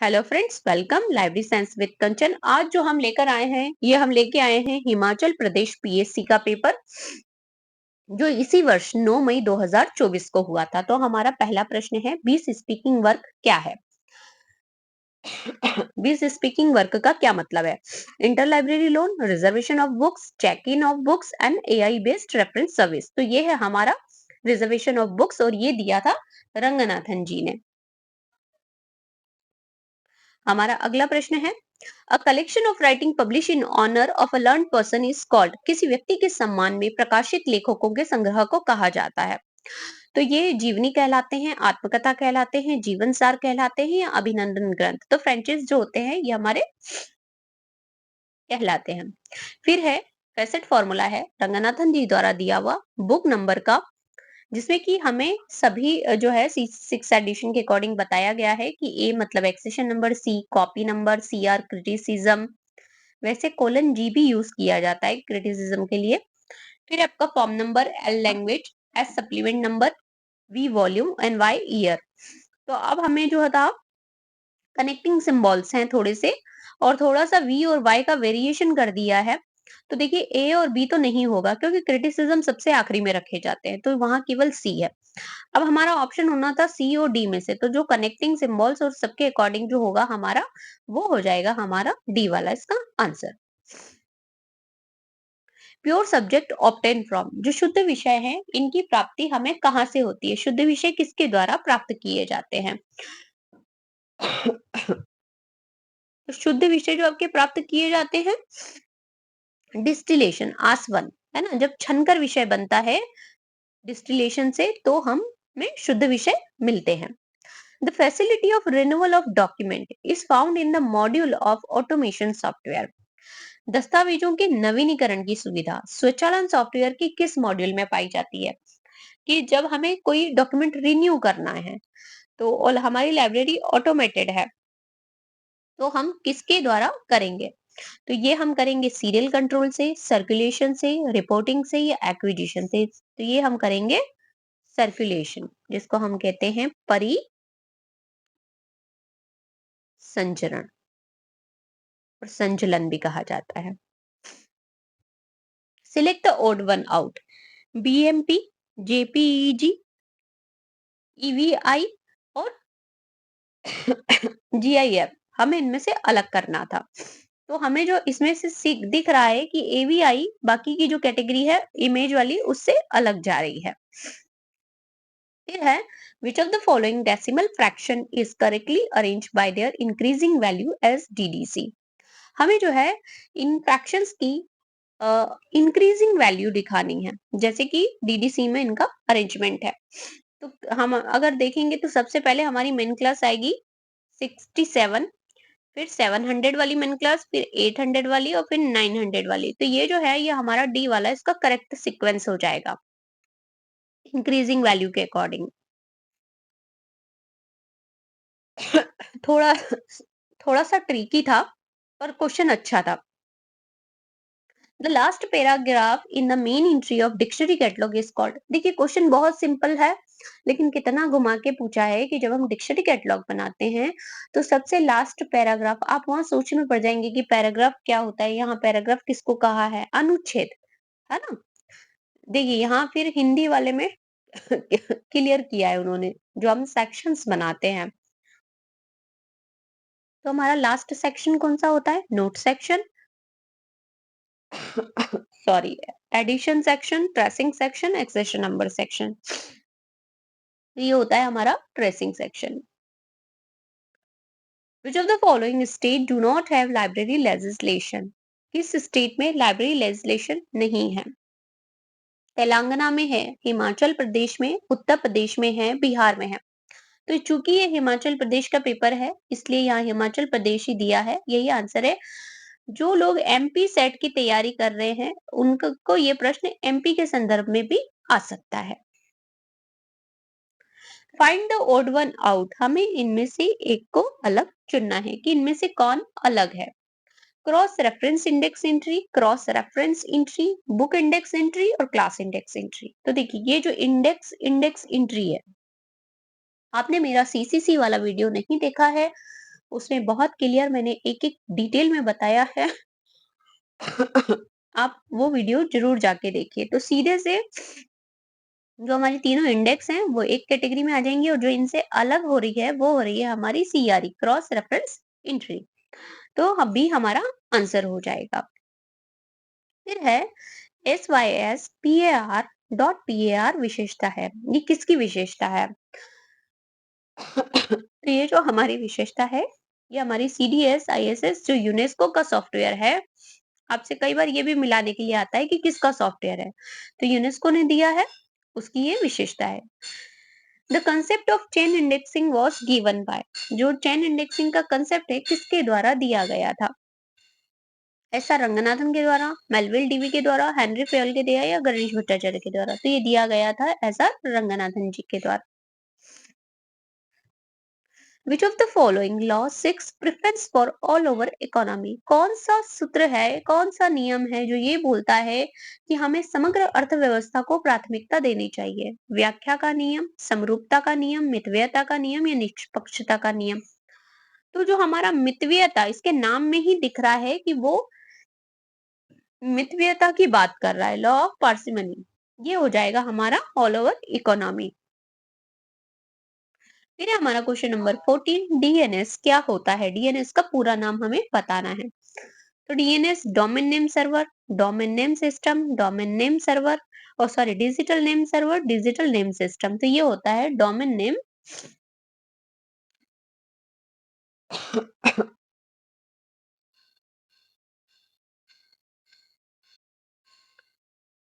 Hello friends, welcome library science with Kanchan. आज जो हम लेकर आए हैं हम लेके आए हैं हिमाचल प्रदेश पीएससी का पेपर जो इसी वर्ष 9 मई 2024 को हुआ था। तो हमारा पहला प्रश्न है, बीस स्पीकिंग वर्क क्या है? बीस स्पीकिंग वर्क का क्या मतलब है? Inter library loan, reservation of books, check in of books and AI based reference service. तो ये है हमारा रिजर्वेशन ऑफ बुक्स और ये दिया था रंगनाथन जी ने। हमारा अगला प्रश्न है, a collection of writing publish in honour of a learn person is called. किसी व्यक्ति के सम्मान में प्रकाशित लेखकों के संग्रह को कहा जाता है। तो ये जीवनी कहलाते हैं, आत्मकथा कहलाते हैं, जीवन सार कहलाते हैं या अभिनंदन ग्रंथ। तो फ्रेंचेस जो होते हैं ये हमारे कहलाते हैं। फिर है, कैसेट फॉर्मूला है रंगनाथन जी द्वारा दिया हुआ बुक नंबर का, जिसमें कि हमें सभी जो है सिक्स एडिशन के अकॉर्डिंग बताया गया है कि ए मतलब accession number, C copy number, C R criticism. वैसे कोलन जी भी यूज किया जाता है क्रिटिसिज्म के लिए। फिर आपका form number, L language, S supplement number, V volume and Y year. तो अब हमें जो था कनेक्टिंग सिंबल्स हैं थोड़े से, और थोड़ा सा वी और वाई का वेरिएशन कर दिया है। तो देखिए ए और बी तो नहीं होगा क्योंकि क्रिटिसिज्म सबसे आखिरी में रखे जाते हैं, तो वहां केवल सी है। अब हमारा ऑप्शन होना था सी और डी में से, तो जो कनेक्टिंग सिंबल्स और सबके अकॉर्डिंग जो होगा हमारा, वो हो जाएगा हमारा डी वाला इसका answer. Pure subject obtain from, जो शुद्ध विषय है इनकी प्राप्ति हमें कहाँ से होती है? शुद्ध विषय किसके द्वारा प्राप्त किए जाते हैं? तो शुद्ध विषय जो आपके प्राप्त किए जाते हैं, डिस्टिलेशन, आसवन, है ना, जब छनकर विषय बनता है डिस्टिलेशन से, तो हम में शुद्ध विषय मिलते हैं। The facility of renewal of document is found in the module of automation software. दस्तावेजों के नवीनीकरण की सुविधा स्वचालन सॉफ्टवेयर की किस मॉड्यूल में पाई जाती है? कि जब हमें कोई डॉक्यूमेंट रिन्यू करना है, तो और हमारी लाइब्रेरी ऑटोमेटेड है, तो हम किसके द्वारा करेंगे? तो ये हम करेंगे सीरियल कंट्रोल से, सर्कुलेशन से, रिपोर्टिंग से या एक्विजिशन से। तो ये हम करेंगे सर्कुलेशन, जिसको हम कहते हैं परिसंचरण और संचलन भी कहा जाता है। Select the odd one out, BMP, JPEG, EVI और जीआईएफ। हमें इनमें से अलग करना था। तो हमें जो इसमें से दिख रहा है कि एवीआई बाकी की जो कैटेगरी है इमेज वाली उससे अलग जा रही है। फिर है, which of the following decimal fraction is correctly arrange by their increasing value as DDC. हमें जो है इन फ्रैक्शंस की इंक्रीजिंग वैल्यू दिखानी है, जैसे कि डीडीसी में इनका अरेंजमेंट है। तो हम अगर देखेंगे तो सबसे पहले हमारी मेन क्लास आएगी 67, फिर 700 वाली मेन क्लास, फिर 800 वाली और फिर 900 वाली। तो ये जो है ये हमारा डी वाला इसका करेक्ट सीक्वेंस हो जाएगा इंक्रीजिंग वैल्यू के अकॉर्डिंग। थोड़ा थोड़ा सा ट्रिकी था पर क्वेश्चन अच्छा था। The last paragraph in the main entry of dictionary catalogue is called. देखिए क्वेश्चन बहुत सिंपल है, लेकिन कितना घुमा के पूछा है कि जब हम डिक्शनरी कैटलॉग बनाते हैं तो सबसे लास्ट पैराग्राफ, आप वहां सोच में पड़ जाएंगे कि पैराग्राफ क्या होता है। यहाँ पैराग्राफ किसको कहा है? अनुच्छेद, है ना। देखिए यहाँ फिर हिंदी वाले में क्लियर किया है उन्होंने, जो हम सेक्शंस बनाते हैं। तो हमारा लास्ट सेक्शन कौन सा होता है? Note section, sorry, addition section, tracing section, accession number section. ये होता है हमारा tracing section. Which of the following state do not have library legislation? किस स्टेट में लाइब्रेरी लेजिस्लेशन नहीं है? तेलंगाना में है, हिमाचल प्रदेश में, उत्तर प्रदेश में है, बिहार में है। तो चूंकि ये हिमाचल प्रदेश का पेपर है इसलिए यहाँ हिमाचल प्रदेश ही दिया है, यही आंसर है। जो लोग एमपी सेट की तैयारी कर रहे हैं उनको ये प्रश्न एमपी के संदर्भ में भी आ सकता है। Find the odd one out, हमें इनमें से एक को अलग चुनना है कि इनमें से कौन अलग है। Cross reference index entry, cross reference entry, book index entry और क्लास इंडेक्स एंट्री। तो देखिए ये जो इंडेक्स इंडेक्स एंट्री है, आपने मेरा सीसीसी वाला वीडियो नहीं देखा है उसमें बहुत क्लियर मैंने एक-एक डिटेल में बताया है। आप वो वीडियो ज़रूर जाके देखिए। तो सीधे से जो हमारी तीनों इंडेक्स हैं वो एक कैटेगरी में आ जाएँगी और जो इनसे अलग हो रही है वो हो रही है हमारी सीआरई, क्रॉस रेफरेंस एंट्री। तो अभी हमारा आंसर हो जाएगा। फिर है SYS PAR डॉट PAR विशेषता है। ये किसकी विशेषता है? तो ये जो हमारी विशेषता है, ये हमारी CDS ISS जो यूनेस्को का सॉफ्टवेयर है, आपसे कई बार ये भी मिलाने के लिए आता है कि किसका सॉफ्टवेयर है। तो यूनेस्को ने दिया है, उसकी ये विशेषता है। The concept of chain indexing was given by, जो चेन इंडेक्सिंग का कंसेप्ट है किसके द्वारा दिया गया था? एस आर रंगनाथन के द्वारा, मेलविल डीवी के द्वारा, हेनरी फेयल के दिया या गणेश भट्टाचार्य के द्वारा? तो ये दिया गया था एस आर रंगनाथन जी के द्वारा। विच of the following law six preference for all over economy? कौन सा सूत्र है, कौन सा नियम है जो ये बोलता है कि हमें समग्र अर्थव्यवस्था को प्राथमिकता देनी चाहिए? व्याख्या का नियम, समरूपता का नियम, मितव्ययता का नियम या निष्पक्षता का नियम? तो जो हमारा मितव्ययता, इसके नाम में ही दिख रहा है कि वो मितव्ययता की बात कर रहा है, लॉ ऑफ पार्सिमनी। ये हो जाएगा हमारा ऑल ओवर इकोनॉमी। फिर है हमारा क्वेश्चन नंबर 14, डीएनएस क्या होता है? डीएनएस का पूरा नाम हमें बताना है। तो DNS domain name server, domain name system, domain name server और sorry digital name server, digital name system. तो ये होता है domain name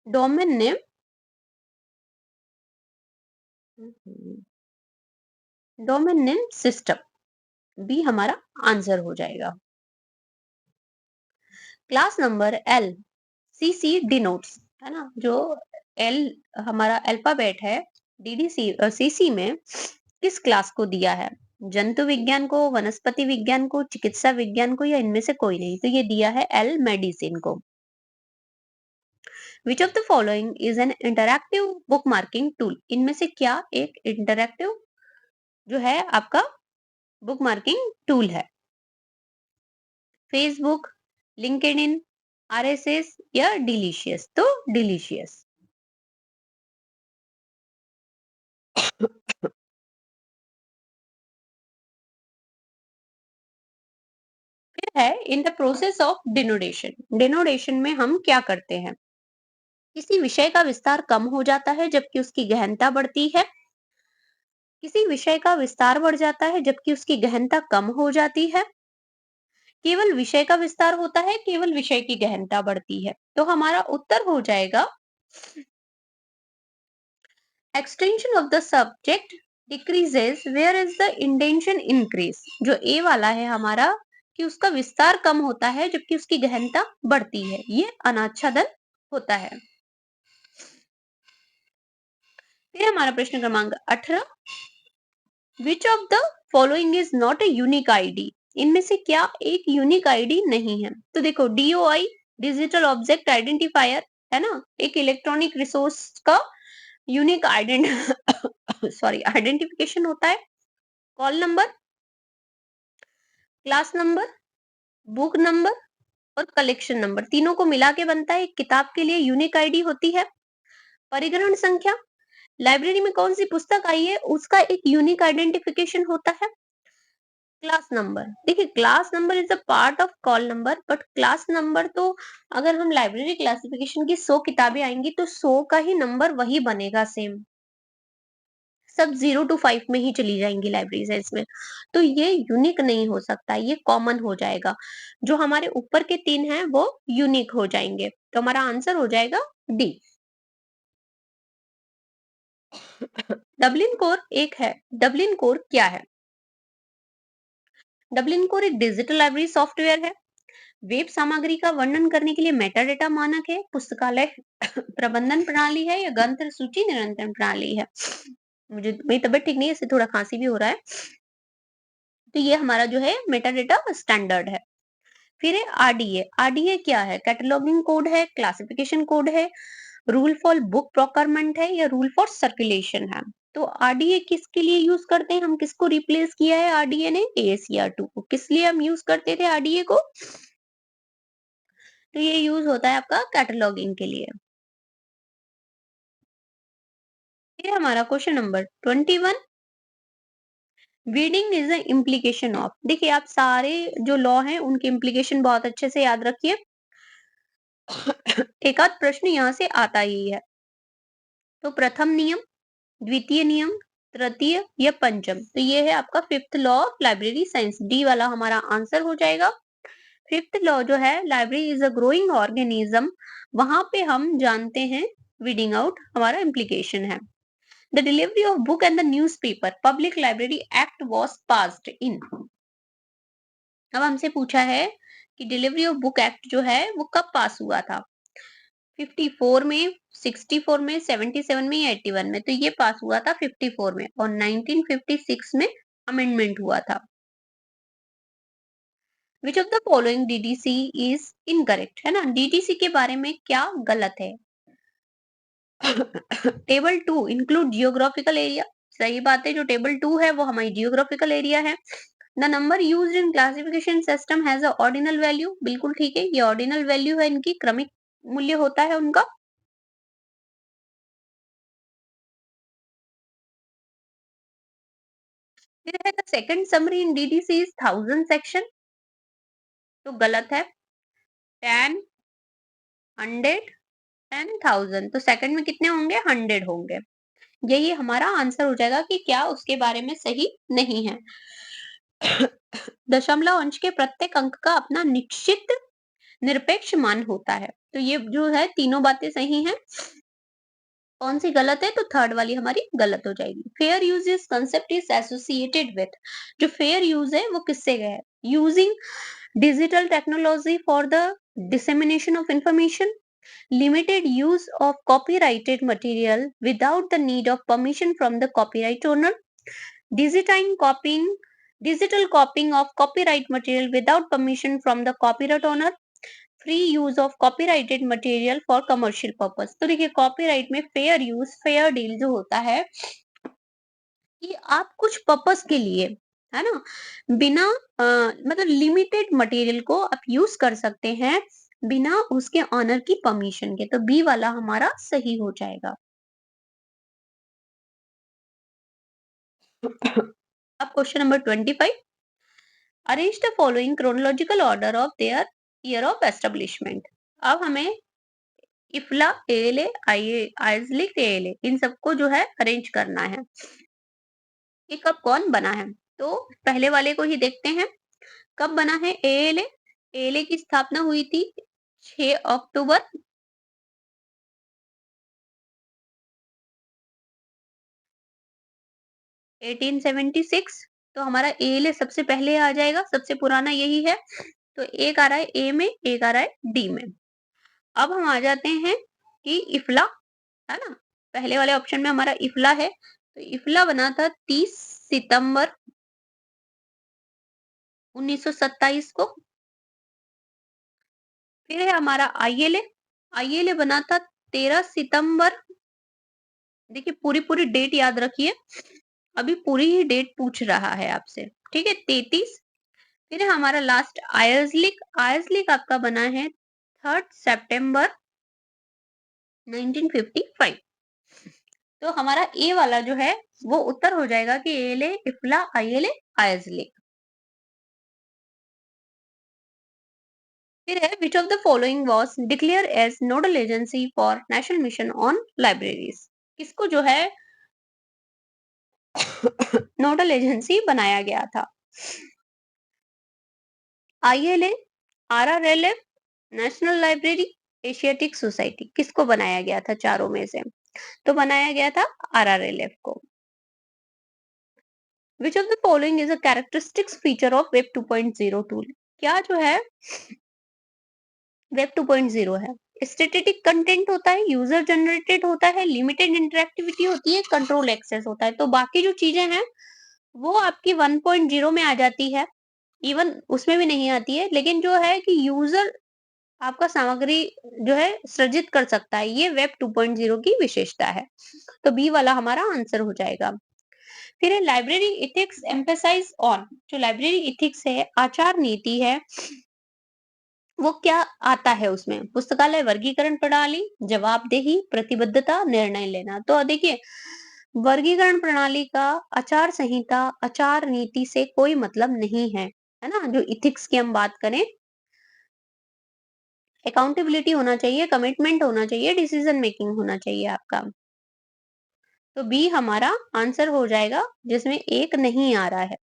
domain name domain name system. B हमारा आंसर हो जाएगा। Class number L CC denotes, है ना, जो एल हमारा अल्फाबेट है, डीडीसी सीसी में किस क्लास को दिया है? जंतु विज्ञान को, वनस्पति विज्ञान को, चिकित्सा विज्ञान को या इनमें से कोई नहीं? तो ये दिया है एल मेडिसिन को। विच of the following is an interactive book marking tool? इनमें से क्या एक इंटरैक्टिव जो है आपका बुक मार्किंग टूल है? फेसबुक, लिंक्डइन, आरएसएस या डिलीशियस? तो डिलीशियस। फिर है इन द प्रोसेस ऑफ डिनोडेशन। डिनोडेशन में हम क्या करते हैं? किसी विषय का विस्तार कम हो जाता है जबकि उसकी गहनता बढ़ती है। किसी विषय का विस्तार बढ़ जाता है जबकि उसकी गहनता कम हो जाती है। केवल विषय का विस्तार होता है, केवल विषय की गहनता बढ़ती है। तो हमारा उत्तर हो जाएगा extension of the subject decreases where is the intension increase. जो ए वाला है हमारा, कि उसका विस्तार कम होता है जबकि उसकी गहनता बढ़ती है, ये अनाच्छादन होता है। फिर हमारा प्रश्न क्रमांक 18, विच of the following is not a unique ID? इनमें से क्या एक यूनिक आईडी नहीं है? तो देखो डीओआई, डिजिटल ऑब्जेक्ट आइडेंटिफायर, है ना, एक इलेक्ट्रॉनिक रिसोर्स का यूनिक आइडेंट सॉरी आइडेंटिफिकेशन होता है। Call number, class number, book number और कलेक्शन नंबर, तीनों को मिला के बनता है एक किताब के लिए यूनिक आईडी होती है। परिग्रहण संख्या, लाइब्रेरी में कौन सी पुस्तक आई है उसका एक यूनिक आइडेंटिफिकेशन होता है। क्लास नंबर, देखिए class number is a part of call number, but class number तो अगर हम लाइब्रेरी क्लासिफिकेशन की 100 किताबें आएंगी तो 100 का ही नंबर वही बनेगा सेम, सब 0 to 5 में ही चली जाएंगी लाइब्रेरी साइज में। तो ये यूनिक नहीं हो सकता, ये कॉमन हो जाएगा। जो हमारे ऊपर के तीन हैं वो यूनिक हो जाएंगे। तो हमारा आंसर हो जाएगा डी। डबलिन कोर एक है। डबलिन कोर क्या है? डबलिन कोर एक डिजिटल लाइब्रेरी सॉफ्टवेयर है। वेब सामग्री का वर्णन करने के लिए मेटाडेटा मानक है, पुस्तकालय प्रबंधन प्रणाली है या ग्रंथ सूची निरंतर प्रणाली है? मुझे मेरी तबीयत ठीक नहीं है, इससे थोड़ा खांसी भी हो रहा है। तो ये हमारा जो है मेटाडेटा स्टैंडर्ड है। फिर है आरडीए। आरडीए क्या है? कैटलॉगिंग कोड है, क्लासिफिकेशन कोड है, रूल फॉर बुक प्रोक्योरमेंट है या रूल फॉर सर्कुलेशन है? तो आरडीए किसके लिए यूज करते हैं? हम किसको रिप्लेस किया है आरडीए ने? एसीआर2 को। किस लिए हम यूज करते थे आरडीए को? तो ये यूज होता है आपका कैटलॉगिंग के लिए। ये हमारा question number 21। Weeding is the implication of. देखिए आप सारे जो लॉ हैं उनके इम्प्लीकेशन बहुत अच्छे से याद रखिए। एक आध प्रश्न यहाँ से आता ही है। तो प्रथम नियम, द्वितीय नियम, तृतीय या पंचम, तो ये है आपका fifth law of library science. D वाला हमारा आंसर हो जाएगा। फिफ्थ लॉ जो है, library is a growing organism, वहां पे हम जानते हैं वीडिंग आउट हमारा इम्प्लीकेशन है। The delivery of book and the newspaper public library act was passed in. अब हमसे पूछा है कि डिलीवरी ऑफ बुक एक्ट जो है वो कब पास हुआ था? 54 में, 64 में, 77 में या 81 में? तो ये पास हुआ था 54 में, और 1956 में अमेंडमेंट हुआ था। विच of the following DDC is incorrect, है ना? डीडीसी के बारे में क्या गलत है? Table 2 include geographical area. सही बात है, जो टेबल 2 है वो हमारी जियोग्राफिकल एरिया है। The number used in classification system has a ordinal value. बिल्कुल ठीक है, ये ऑर्डिनल वैल्यू है, इनकी क्रमिक मूल्य होता है उनका। फिर है the second summary in DDC is 1000 section. तो गलत है। 10, 100 एंड 1000, तो सेकंड में कितने होंगे? 100 होंगे। यही हमारा आंसर हो जाएगा कि क्या उसके बारे में सही नहीं है। दशमलव अंश के प्रत्येक अंक का अपना निश्चित निरपेक्ष मान होता है। तो ये जो है तीनों बातें सही हैं। कौन सी गलत है? तो थर्ड वाली हमारी गलत हो जाएगी। Fair use is concept is associated with. जो फेयर यूज है वो किससे गया है? Using digital technology for the dissemination of information, limited use of copyrighted material without the need of permission from the copyright owner, digital copying, digital copying of copyright material without permission from the copyright owner, free use of copyrighted material for commercial purpose. तो देखिए copyright में fair use, fair deal जो होता है कि आप कुछ purpose के लिए, है ना, बिना मतलब लिमिटेड मटेरियल को आप यूज कर सकते हैं बिना उसके ऑनर की परमिशन के। तो बी वाला हमारा सही हो जाएगा। अब question number 25। Arrange the following chronological order of their year of establishment. अब हमें इफला, एएलए, आईए, आइजलिक, एएलए, इन सबको जो है अरेंज करना है कि कब कौन बना है। तो पहले वाले को ही देखते हैं। कब बना है एएलए? एएलए की स्थापना हुई थी 6 अक्टूबर 1876। तो हमारा एएलए सबसे पहले आ जाएगा, सबसे पुराना यही है। तो एक आ रहा है ए में, एक आ रहा है डी में। अब हम आ जाते हैं कि इफला, है ना, पहले वाले ऑप्शन में हमारा इफला है। तो इफला बना था 30 सितंबर 1927 को। फिर है हमारा आईएलए। आईएलए बना था 13 सितंबर। देखिए पूरी पूरी डेट याद रखिए, अभी पूरी ही डेट पूछ रहा है आपसे। ठीक है, 33। फिर है हमारा लास्ट आयरलिक। आयरलिक आपका बना है 3 सितंबर 1955। तो हमारा ए वाला जो है वो उत्तर हो जाएगा कि एले, इफला, आईएलए, आयरलिक। फिर है which of the following was declare as nodal agency for national mission on libraries. किसको जो है नोडल एजेंसी बनाया गया था? ILA, RRLF, national library, Asiatic society, किसको बनाया गया था चारों में से? तो बनाया गया था आरआरएलएफ को। विच of the following is a characteristics feature of web 2.0 tool. क्या जो है वेब 2.0 है? स्टैटिक कंटेंट होता है, यूजर जनरेटेड होता है, लिमिटेड इंटरेक्टिविटी होती है, कंट्रोल एक्सेस होता है। तो बाकी जो चीजें हैं वो आपकी 1.0 में आ जाती है, इवन उसमें भी नहीं आती है। लेकिन जो है कि यूजर आपका सामग्री जो है सृजित कर सकता है। ये वेब 2.0 की विशेषता है। तो बी वाला हमारा आंसर हो जाएगा। फिर है लाइब्रेरी इथिक्स एम्फेसाइज ऑन। जो लाइब्रेरी इथिक्स है, आचार नीति है, वो क्या आता है उसमें? पुस्तकालय वर्गीकरण प्रणाली, जवाबदेही, प्रतिबद्धता, निर्णय लेना। तो देखिए, वर्गीकरण प्रणाली का आचार संहिता, आचार नीति से कोई मतलब नहीं है ना? जो इथिक्स की हम बात करें, अकाउंटेबिलिटी होना चाहिए, कमिटमेंट होना चाहिए, डिसीजन मेकिंग होना चाहिए आपका। तो बी हमारा आंसर हो जाएगा, जिसमें एक नहीं आ रहा है।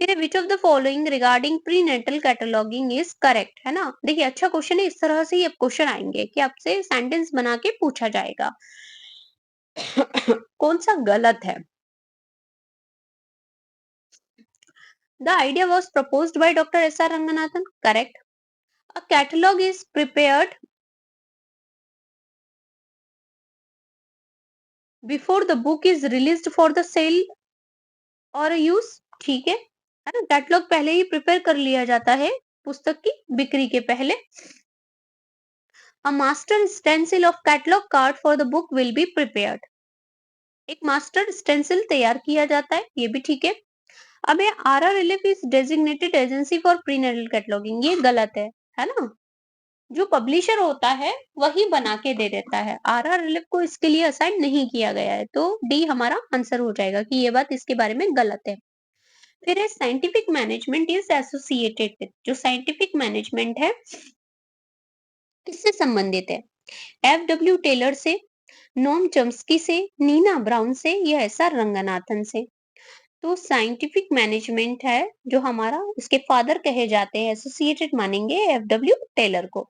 फिर विच of the following regarding prenatal cataloguing is correct, है ना? देखिए, अच्छा क्वेश्चन है। इस तरह से ये क्वेश्चन आएंगे कि आपसे सेंटेंस बना के पूछा जाएगा। कौन सा गलत है? The idea was proposed by doctor S R Ranganathan, correct. A catalogue is prepared before the book is released for the sale और यूज, ठीक है ना? कैटलॉग पहले ही प्रिपेयर कर लिया जाता है पुस्तक की बिक्री के पहले। A master stencil of catalog card for the book will be prepared. एक मास्टर स्टेंसिल तैयार किया जाता है, ये भी ठीक है। अब ये RRLF is designated agency for prenatal cataloguing, ये गलत है ना? जो पब्लिशर होता है वही बना के दे देता है, RRLF को इसके लिए असाइन नहीं किया गया है। तो डी हमारा आंसर हो जाएगा कि ये बात इसके बारे में गलत है। फिर है scientific management is associated with. जो साइंटिफिक मैनेजमेंट है, किससे संबंधित है? FW टेलर से, नोम चॉम्स्की से, नीना ब्राउन से, या एसआर रंगनाथन से। तो साइंटिफिक मैनेजमेंट है जो हमारा, इसके फादर कहे जाते हैं, एसोसिएटेड मानेंगे FW टेलर को।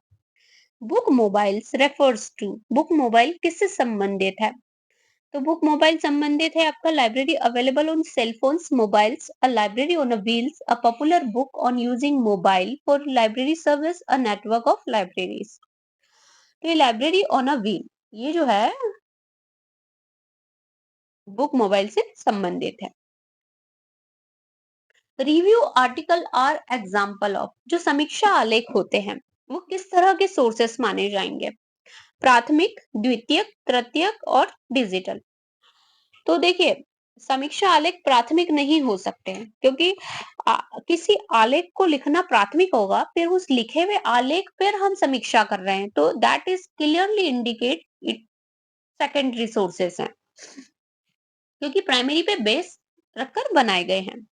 Book mobiles refers to. Book mobile किससे संबंधित है? तो बुक मोबाइल संबंधित है आपका library available on cell phones mobiles, a library on a wheels, a popular book on using mobile for library service, a network of libraries. तो ये library on a wheel, ये जो है बुक मोबाइल से संबंधित है। Review article are example of. जो समीक्षा आलेख होते हैं, वो किस तरह के सोर्सेस माने जाएंगे? प्राथमिक, द्वितीयक, तृतीयक और डिजिटल। तो देखिए, समीक्षा आलेख प्राथमिक नहीं हो सकते हैं, क्योंकि किसी आलेख को लिखना प्राथमिक होगा, फिर उस लिखे हुए आलेख पर हम समीक्षा कर रहे हैं, तो that is clearly indicate it secondary sources हैं, क्योंकि प्राइमरी पे बेस रखकर बनाए गए हैं।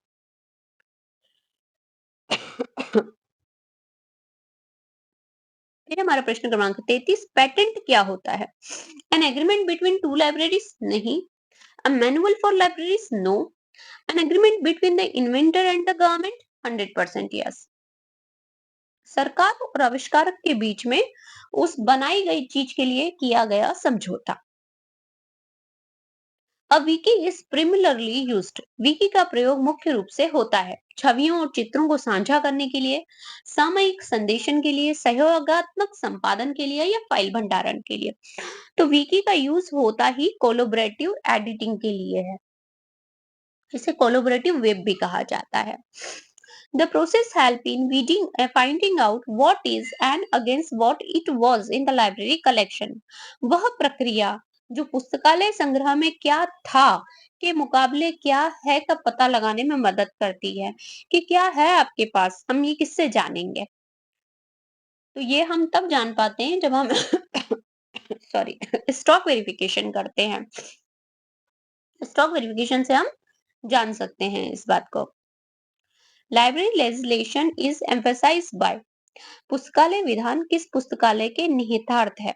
फिर हमारा प्रश्न क्रमांक 33, पेटेंट क्या होता है? An agreement between two libraries, नहीं। A manual for libraries, no. An agreement between the inventor and the government, 100% yes. सरकार और आविष्कारक के बीच में उस बनाई गई चीज के लिए किया गया समझौता। A wiki is primarily used। Vicky का प्रयोग मुख्य रूप से होता है छवियों और चित्रों को साझा करने के लिए, सामयिक संदेशन के लिए, सहयोगात्मक संपादन के लिए, या फाइल भंडारण के लिए। तो विकी का यूज होता ही कोलोबरेटिव एडिटिंग के लिए है। इसे कोलोबरेटिव वेब भी कहा जाता है। The process help in finding out what is and against what it was in the library collection। वह प्रक्रिया जो पुस्तकालय संग्रह में क्या था के मुकाबले क्या है का पता लगाने में मदद करती है, कि क्या है आपके पास, हम ये किससे जानेंगे? तो ये हम तब जान पाते हैं जब हम सॉरी स्टॉक वेरिफिकेशन करते हैं। स्टॉक वेरिफिकेशन से हम जान सकते हैं इस बात को। Library legislation is emphasised by. पुस्तकालय विधान किस पुस्तकालय के निहितार्थ है?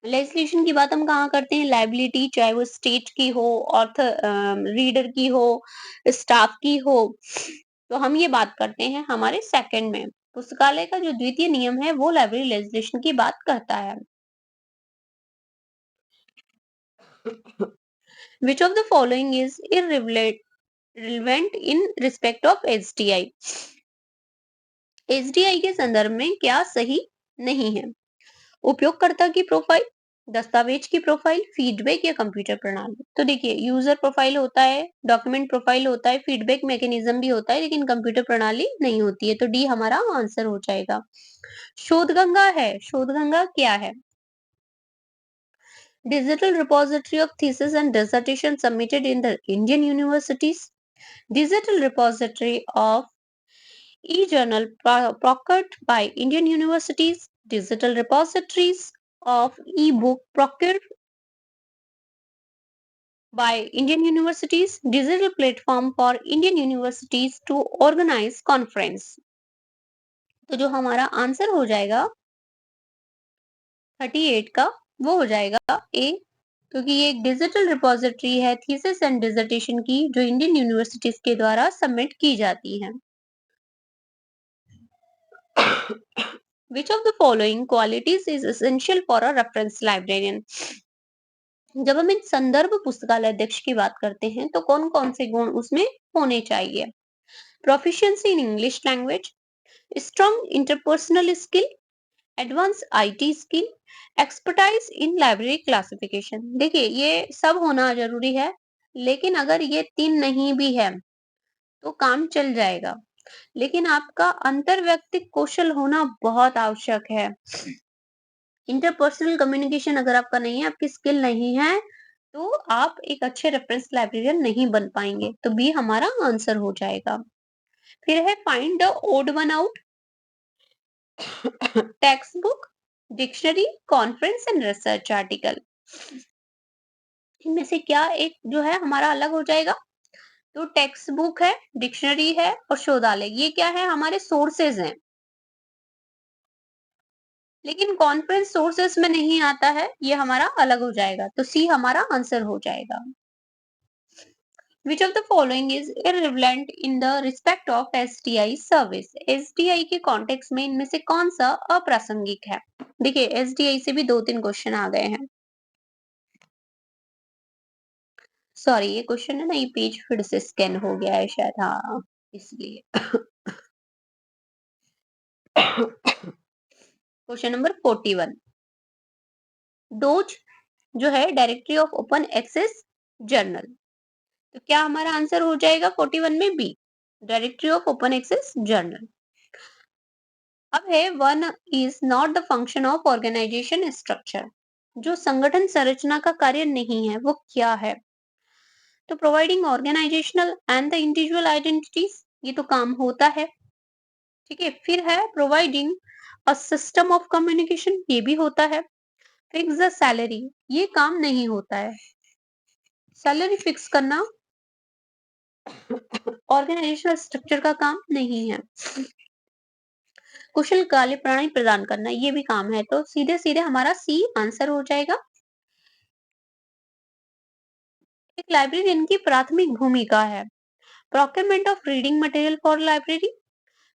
लेजिस्लेशन की बात हम कहाँ करते हैं? लाइबिलिटी, चाहे वो स्टेट की हो, ऑथर रीडर की हो, स्टाफ की हो। तो हम ये बात करते हैं हमारे सेकंड में। पुस्तकालय का जो द्वितीय नियम है वो लाइब्रेरी लेजिस्लेशन की बात करता है। Which of the following is irrelevant in respect of HDI? HDI के संदर्भ में क्या सही नहीं है? उपयोगकर्ता की प्रोफाइल, दस्तावेज की प्रोफाइल, फीडबैक या कंप्यूटर प्रणाली। तो देखिए, यूजर प्रोफाइल होता है, डॉक्यूमेंट प्रोफाइल होता है, फीडबैक मैकेनिज्म भी होता है, लेकिन कंप्यूटर प्रणाली नहीं होती है। तो डी हमारा आंसर हो जाएगा। शोधगंगा है, शोधगंगा क्या है? Digital repository of thesis and dissertation submitted in the Indian universities. Digital repository of e-journal procured by Indian universities. Digital repositories of e-book procured by Indian universities. Digital platform for Indian universities to organize conference. तो जो हमारा answer हो जाएगा 38 का, वो हो जाएगा ए, क्योंकि ये एक डिजिटल रिपोजिटरी है थीसिस एंड डिसर्टेशन की, जो इंडियन यूनिवर्सिटीज के द्वारा सबमिट की जाती है। Which of the following qualities is essential for a reference librarian? जब हम एक संदर्भ पुस्तकालय अध्यक्ष की बात करते हैं तो कौन कौन से गुण उसमें होने चाहिए? Proficiency in English language, strong interpersonal skill, advance IT skill, expertise in library classification. देखिए, ये सब होना जरूरी है, लेकिन अगर ये तीन नहीं भी है तो काम चल जाएगा, लेकिन आपका अंतर व्यक्तिक कौशल होना बहुत आवश्यक है। इंटरपर्सनल कम्युनिकेशन अगर आपका नहीं है, आपकी स्किल नहीं है, तो आप एक अच्छे रेफरेंस लाइब्रेरियन नहीं बन पाएंगे। तो बी हमारा आंसर हो जाएगा। फिर है find the odd one out. Textbook, dictionary, conference and research article. इनमें से क्या एक जो है हमारा अलग हो जाएगा? तो टेक्स्ट बुक है, डिक्शनरी है और शोधालय, ये क्या है? हमारे सोर्सेज हैं, लेकिन कॉन्फ्रेंस सोर्सेस में नहीं आता है, ये हमारा अलग हो जाएगा। तो सी हमारा आंसर हो जाएगा। Which of the following is irrelevant in the respect of SDI service? SDI के कॉन्टेक्स्ट में इनमें से कौन सा अप्रासंगिक है? देखिए, SDI से भी दो तीन क्वेश्चन आ गए हैं। सॉरी, ये क्वेश्चन है ना, ये पेज फिर से स्कैन हो गया है शायद, हाँ इसलिए। Question number 41। डोज जो है directory of open access journal, तो क्या हमारा आंसर हो जाएगा 41 में B, directory of open access journal. अब है one is not the function of organisation structure. जो संगठन संरचना का कार्य नहीं है वो क्या है? तो providing organisational and the individual identities, ये तो काम होता है, ठीक है। फिर है providing a system of communication, ये भी होता है। फिक्स द सैलरी, ये काम नहीं होता है। सैलरी फिक्स करना ऑर्गेनाइजेशनल स्ट्रक्चर का काम नहीं है। कुशल कार्य प्रणाली प्रदान करना, ये भी काम है। तो सीधे सीधे हमारा सी आंसर हो जाएगा। एक लाइब्रेरियन की प्राथमिक भूमिका है procurement of reading material for library,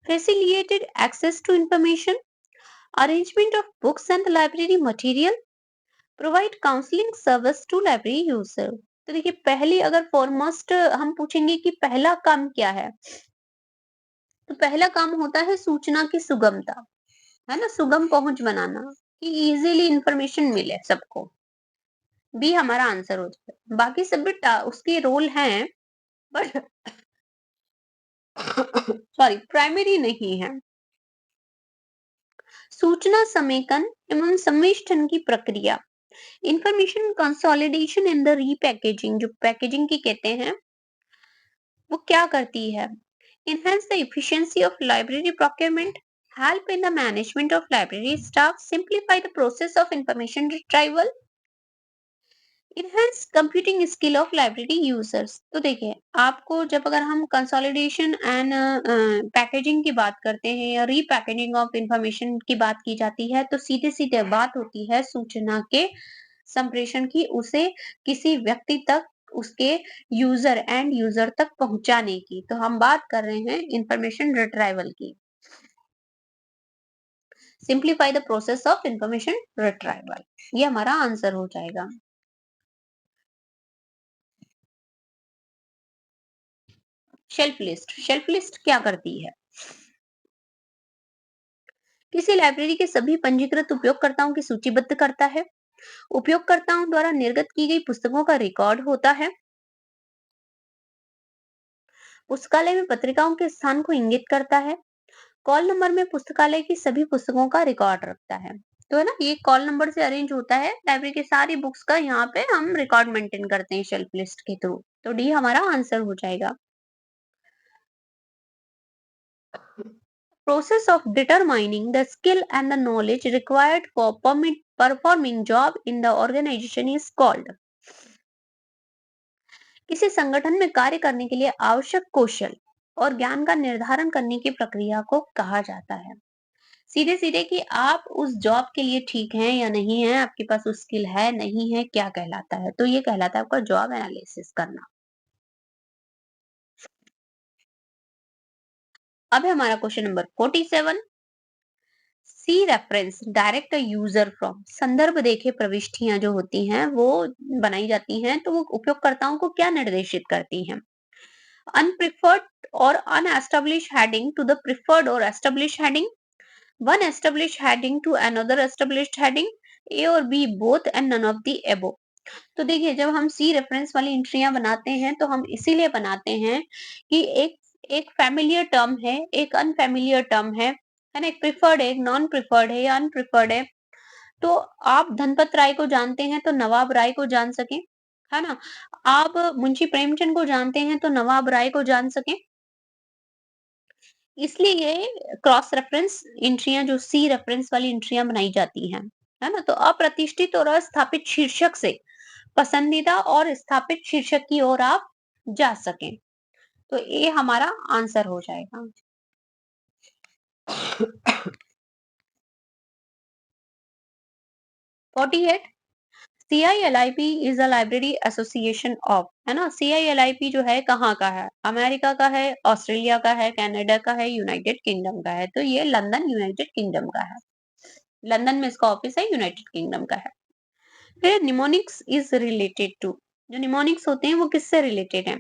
facilitated access to information, arrangement of books and library material, provide counselling service to library user. तो देखिए, पहली अगर फॉरमोस्ट हम पूछेंगे कि पहला काम क्या है, तो पहला काम होता है सूचना की सुगमता, है ना, सुगम पहुंच बनाना, कि इजीली इंफॉर्मेशन मिले सबको। बी हमारा आंसर हो जाएगा। बाकी सब भी उसके रोल हैं, बट सॉरी प्राइमरी नहीं है। सूचना समेकन एवं सम्मिश्रण की प्रक्रिया, information consolidation in the repackaging, जो पैकेजिंग की कहते हैं, वो क्या करती है? enhance the efficiency of library procurement, help in the management of library staff, simplify the process of information retrieval, enhance computing skill of library users। तो देखिए, आपको जब अगर हम कंसोलिडेशन एंड पैकेजिंग की बात करते हैं या रीपैकेजिंग ऑफ इंफॉर्मेशन की बात की जाती है, तो सीधे सीधे बात होती है सूचना के संप्रेषण की, उसे किसी व्यक्ति तक, उसके यूजर एंड यूजर तक पहुंचाने की। तो हम बात कर रहे हैं इंफॉर्मेशन रिट्राइवल की। Simplify the process of information retrieval, ये हमारा आंसर हो जाएगा। शेल्फ लिस्ट, शेल्फ लिस्ट क्या करती है? किसी लाइब्रेरी के सभी पंजीकृत उपयोगकर्ताओं की सूचीबद्ध करता है, उपयोगकर्ताओं द्वारा निर्गत की गई पुस्तकों का रिकॉर्ड होता है। पुस्तकालय में पत्रिकाओं के स्थान को इंगित करता है। कॉल नंबर में पुस्तकालय की सभी पुस्तकों का रिकॉर्ड रखता है। तो है ना, ये कॉल नंबर से अरेंज होता है, लाइब्रेरी की सारी बुक्स का यहाँ पे हम रिकॉर्ड मेंटेन करते हैं शेल्फ लिस्ट के थ्रू। तो डी हमारा आंसर हो जाएगा। Process of determining the skill and the knowledge required for performing job in the organization is called। किसी संगठन में कार्य करने के लिए आवश्यक कौशल और ज्ञान का निर्धारण करने की प्रक्रिया को कहा जाता है। सीधे सीधे कि आप उस जॉब के लिए ठीक हैं या नहीं है, आपके पास वो स्किल है नहीं है, क्या कहलाता है? तो ये कहलाता है आपका जॉब एनालिसिस करना। अब है हमारा question number 47। See reference direct user from. संदर्भ देखे प्रविष्टियां जो होती हैं वो बनाई जाती हैं, तो वो उपयोगकर्ताओं को क्या निर्देशित करती हैं? अनप्रिफर्ड और unestablish heading to the preferred और establish heading, one establish heading to another established heading, A और B both and none of the above. तो देखिए, जब हम सी रेफरेंस वाली एंट्रियां बनाते हैं तो हम इसीलिए बनाते हैं कि एक एक फैमिलियर टर्म है, एक अनफैमिलियर टर्म है ना, एक प्रिफर्ड है, एक नॉन प्रिफर्ड है या अनप्रिफर्ड है। तो आप धनपत राय को जानते हैं तो नवाब राय को जान सकें, है ना? आप मुंशी प्रेमचंद को जानते हैं तो नवाब राय को जान सकें। इसलिए क्रॉस रेफरेंस एंट्रियां, जो सी रेफरेंस वाली एंट्रियां बनाई जाती हैं, है ना? तो अप्रतिष्ठित और अस्थापित शीर्षक से पसंदीदा और स्थापित शीर्षक की ओर आप जा सकें। तो ये हमारा आंसर हो जाएगा। 48। CILIP is a library association of, है ना? CILIP जो है कहाँ का है? अमेरिका का है, ऑस्ट्रेलिया का है, कनाडा का है, यूनाइटेड किंगडम का है। तो ये लंदन यूनाइटेड किंगडम का है। लंदन में इसका ऑफिस है, यूनाइटेड किंगडम का है। फिर निमोनिक्स इज रिलेटेड टू। जो निमोनिक्स होते हैं वो किससे रिलेटेड है?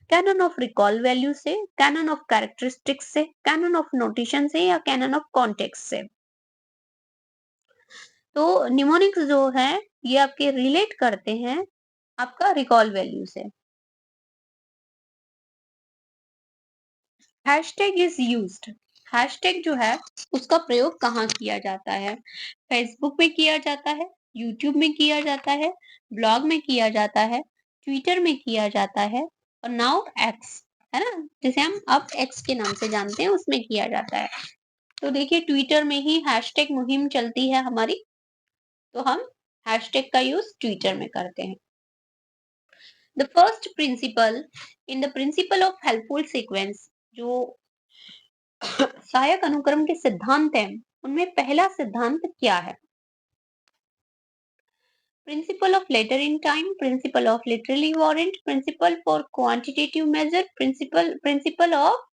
कैनन ऑफ रिकॉल वैल्यू से, कैनन ऑफ कैरेक्टरिस्टिक्स से, कैनन ऑफ नोटेशन से या कैनन ऑफ कॉन्टेक्स्ट से। तो निमोनिक्स जो है ये आपके रिलेट करते हैं आपका रिकॉल वैल्यू से। Hashtag is used. हैशटैग जो है उसका प्रयोग कहाँ किया जाता है? फेसबुक में किया जाता है, यूट्यूब में किया जाता है, ब्लॉग में किया जाता है, ट्विटर में किया जाता है और नाउ एक्स, है ना, जिसे हम अब एक्स के नाम से जानते हैं, उसमें किया जाता है। तो देखिए, ट्विटर में ही हैशटैग मुहिम चलती है हमारी, तो हम हैशटैग का यूज ट्विटर में करते हैं। The first principle in the principle of helpful sequence, जो सहायक अनुक्रम के सिद्धांत हैं, उनमें पहला सिद्धांत क्या है? Principle of later in time, principle of literary warrant, principle for quantitative measure, principle principle of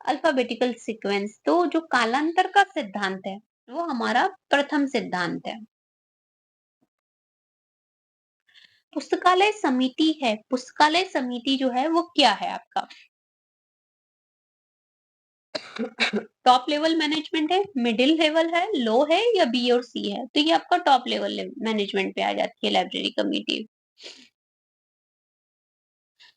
alphabetical sequence. तो जो कालांतर का सिद्धांत है वो हमारा प्रथम सिद्धांत है। पुस्तकालय समिति है, पुस्तकालय समिति जो है वो क्या है आपका? टॉप लेवल मैनेजमेंट है, मिडिल लेवल है, लो है या बी और सी है? तो ये आपका टॉप लेवल मैनेजमेंट पे आ जाती है library committee.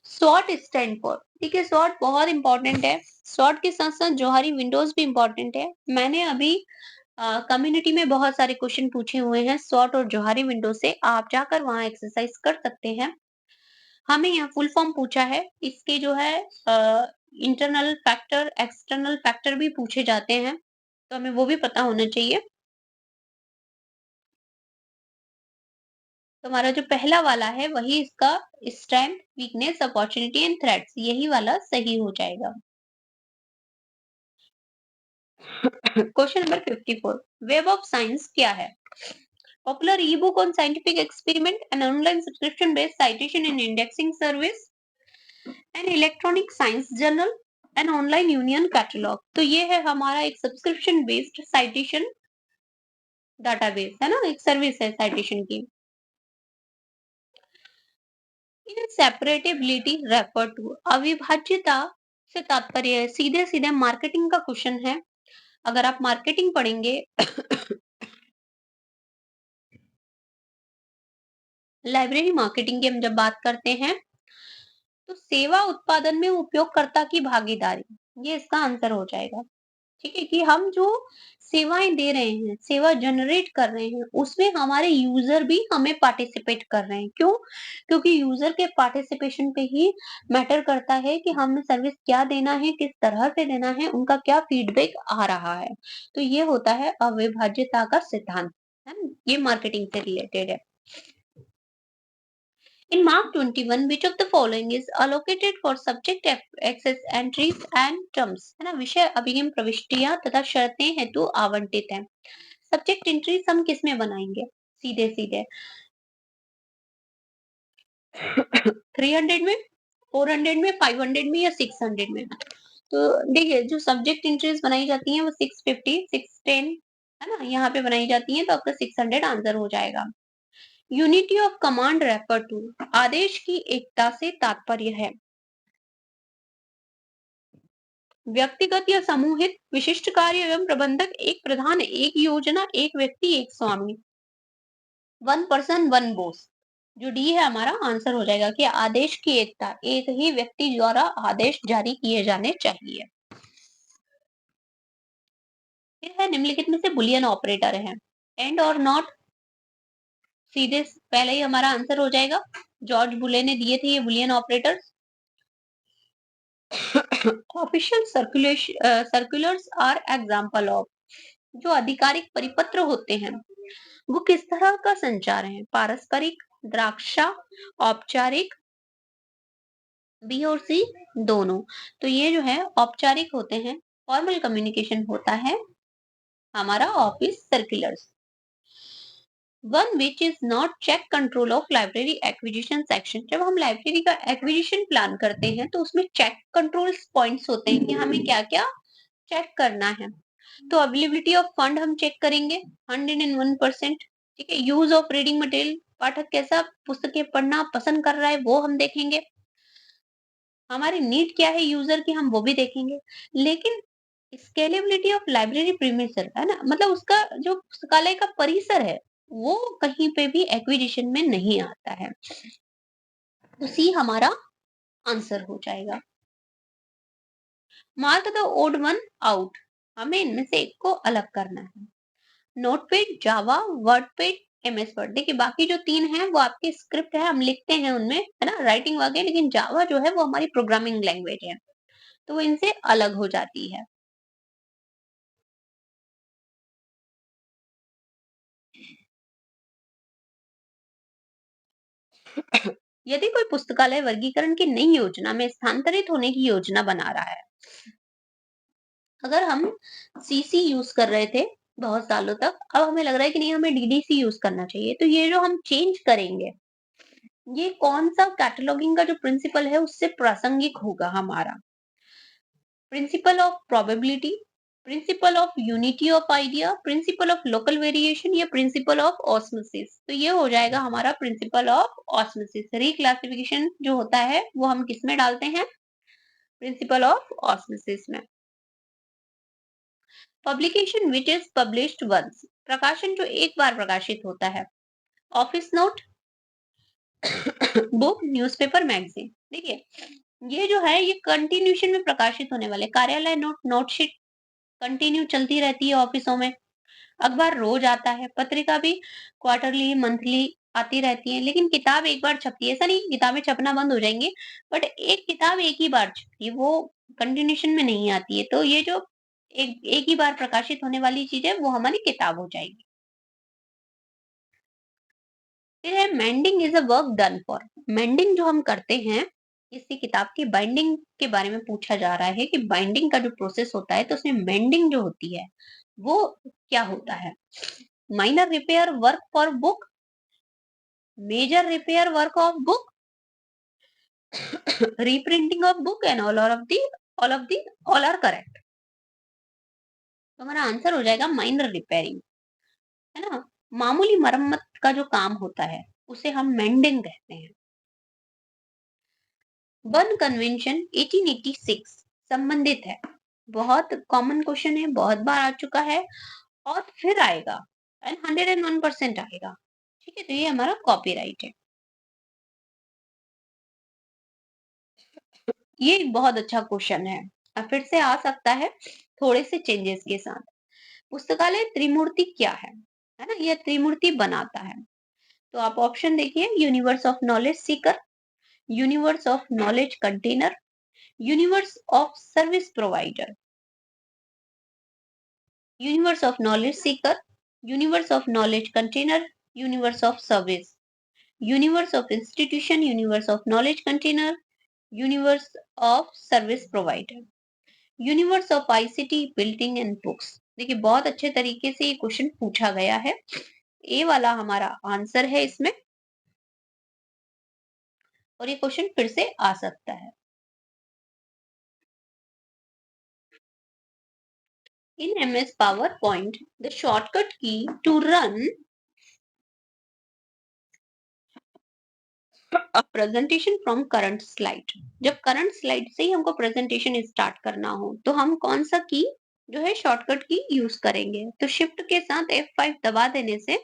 Sort stand for, ठीक है, सॉर्ट बहुत इंपॉर्टेंट है। सॉर्ट के साथ साथ जोहारी विंडोज भी इंपॉर्टेंट है। मैंने अभी कम्युनिटी में बहुत सारे क्वेश्चन पूछे हुए हैं सॉर्ट और जोहारी विंडो से, आप जाकर वहां एक्सरसाइज कर सकते हैं। हमें यहाँ फुल फॉर्म पूछा है, इसके जो है इंटरनल फैक्टर एक्सटर्नल फैक्टर भी पूछे जाते हैं, तो हमें वो भी पता होना चाहिए। तो हमारा जो पहला वाला है वही इसका strength, weakness, opportunity and threats, यही वाला सही हो जाएगा। Question number 54। Web of science क्या है? Popular E book on scientific experiment, an online subscription based citation and indexing service, an electronic science journal, an online union catalogue. तो ये है हमारा एक सब्सक्रिप्शन बेस्ड साइटेशन डाटाबेस, है ना, एक सर्विस है साइटेशन की। इन सेपरेटेबिलिटी रेफर टू, अविभाज्यता से तात्पर्य है सीधे सीधे मार्केटिंग का क्वेश्चन है। अगर आप मार्केटिंग पढ़ेंगे लाइब्रेरी मार्केटिंग की हम जब बात करते हैं, तो सेवा उत्पादन में उपयोगकर्ता की भागीदारी, ये इसका आंसर हो जाएगा। ठीक है? कि हम जो सेवाएँ दे रहे हैं, सेवा जनरेट कर रहे हैं, उसमें हमारे यूज़र भी हमें पार्टिसिपेट कर रहे हैं। क्यों? क्योंकि यूज़र के पार्टिसिपेशन पे ही मैटर करता है कि हमें सर्विस क्या देना है, किस तरह से देना है, उनका क्या फीडबैक आ रहा है। तो ये होता है अविभाज्यता का सिद्धांत, है ना? ये मार्केटिंग से रिलेटेड है। In Mark 21, which of the following is allocated for subject access entries and terms? है ना? विषय अभिगम प्रविष्टियां तथा शर्तें हेतु आवंटित हैं। सब्जेक्ट एंट्रीज हम किस में बनाएंगे? सीधे सीधे 300 में, 400 में, 500 में या 600 में? तो देखिए, जो सब्जेक्ट एंट्रीज बनाई जाती हैं वो 650, 610 है ना, यहाँ पे बनाई जाती हैं, तो आपका 600 आंसर हो जाएगा। Unity of command refer to, आदेश की एकता से तात्पर्य है व्यक्तिगत या समूहित विशिष्ट कार्य एवं प्रबंधक, एक प्रधान, एक योजना, एक व्यक्ति, एक स्वामी। वन पर्सन वन बॉस, जो डी है हमारा आंसर हो जाएगा कि आदेश की एकता, एक ही व्यक्ति द्वारा आदेश जारी किए जाने चाहिए। फिर है निम्नलिखित में से बुलियन ऑपरेटर है, एंड और नॉट, सीधे पहले ही हमारा आंसर हो जाएगा। जॉर्ज बुले ने दिए थे ये Boolean operator. Official circulars are example of, जो आधिकारिक परिपत्र होते हैं वो किस तरह का संचार है? पारस्परिक, द्राक्षा, औपचारिक, बी और सी दोनों। तो ये जो है औपचारिक होते हैं, फॉर्मल कम्युनिकेशन होता है हमारा office circulars. One which is not check control of library acquisition section, जब हम लाइब्रेरी का एक्विजिशन प्लान करते हैं तो उसमें चेक कंट्रोल पॉइंट्स होते हैं कि हमें क्या क्या चेक करना है। तो अवेलेबिलिटी ऑफ फंड हम चेक करेंगे 101%। ठीक है? यूज ऑफ रीडिंग मटेरियल, पाठक कैसा पुस्तकें पढ़ना पसंद कर रहा है वो हम देखेंगे। हमारी नीड क्या है यूजर की, हम वो भी देखेंगे। लेकिन स्केलेबिलिटी ऑफ लाइब्रेरी प्रीमिसर, है ना, मतलब उसका जो पुस्तकालय का परिसर है वो कहीं पे भी एक्विजिशन में नहीं आता है। तो सी हमारा आंसर हो जाएगा। Mark the odd one out, हमें इनमें से एक को अलग करना है। Notepad, Java, WordPad, MS Word. देखिए बाकी जो तीन हैं वो आपके स्क्रिप्ट है, हम लिखते हैं उनमें, है ना, राइटिंग वगैरह, लेकिन जावा जो है वो हमारी प्रोग्रामिंग लैंग्वेज है, तो वो इनसे अलग हो जाती है। यदि कोई पुस्तकालय वर्गीकरण की नई योजना में स्थानांतरित होने की योजना बना रहा है, अगर हम सीसी यूज कर रहे थे बहुत सालों तक, अब हमें लग रहा है कि नहीं हमें डीडीसी यूज करना चाहिए, तो ये जो हम चेंज करेंगे, ये कौन सा कैटलॉगिंग का जो प्रिंसिपल है उससे प्रासंगिक होगा हमारा? Principle of probability, principle of unity of idea, principle of local variation या प्रिंसिपल ऑफ ऑस्मोसिस? तो ये हो जाएगा हमारा प्रिंसिपल ऑफ ऑस्मोसिस। रिक्लासिफिकेशन जो होता है वो हम किस में डालते हैं? प्रिंसिपल ऑफ ऑस्मोसिस में। Publication which is published once, प्रकाशन जो एक बार प्रकाशित होता है। Office note, book, newspaper, magazine. देखिए ये जो है ये कंटिन्यूशन में प्रकाशित होने वाले, कार्यालय नोट, नोटशीट कंटिन्यू चलती रहती है ऑफिसों में। अखबार रोज आता है, पत्रिका भी क्वार्टरली, मंथली आती रहती है, लेकिन किताब एक बार छपती है। ऐसा नहीं कि किताबें छपना बंद हो जाएंगी, बट एक किताब एक ही बार छपती है, वो कंटिन्यूशन में नहीं आती है। तो ये जो एक ही बार प्रकाशित होने वाली चीज है वो हमारी किताब हो जाएगी। फिर है mending is a work done for, mending जो हम करते हैं, किसी किताब की बाइंडिंग के बारे में पूछा जा रहा है कि बाइंडिंग का जो प्रोसेस होता है तो उसमें मेंडिंग जो होती है वो क्या होता है? Minor repair work for book, major repair work of book, reprinting of book, and all of the all are correct. तो हमारा आंसर हो जाएगा माइनर रिपेयरिंग, है ना, मामूली मरम्मत का जो काम होता है उसे हम मेंडिंग कहते हैं। बर्न कन्वेंशन 1886 संबंधित है, बहुत कॉमन क्वेश्चन है, बहुत बार आ चुका है और फिर आएगा, एंड 101% आएगा। ठीक है? तो ये हमारा कॉपीराइट है। ये एक बहुत अच्छा क्वेश्चन है। फिर से आ सकता है थोड़े से चेंजेस के साथ। पुस्तकालय त्रिमूर्ति क्या है ना? ये त्रिमूर्ति बनाता है। तो आप ऑप्शन देखिए, universe of knowledge Sikar, universe of knowledge container, universe of service provider, universe of knowledge Sikar, universe of knowledge container, universe of service, universe of institution, universe of knowledge container, universe of service provider, universe of ICT building and books. देखिए बहुत अच्छे तरीके से ये question पूछा गया है। ए वाला हमारा आंसर है इसमें, और ये क्वेश्चन फिर से आ सकता है। In MS PowerPoint, the shortcut key to run a presentation from current slide. जब करंट स्लाइड से ही हमको प्रेजेंटेशन स्टार्ट करना हो तो हम कौन सा की जो है शॉर्टकट की यूज करेंगे? तो शिफ्ट के साथ F5 दबा देने से,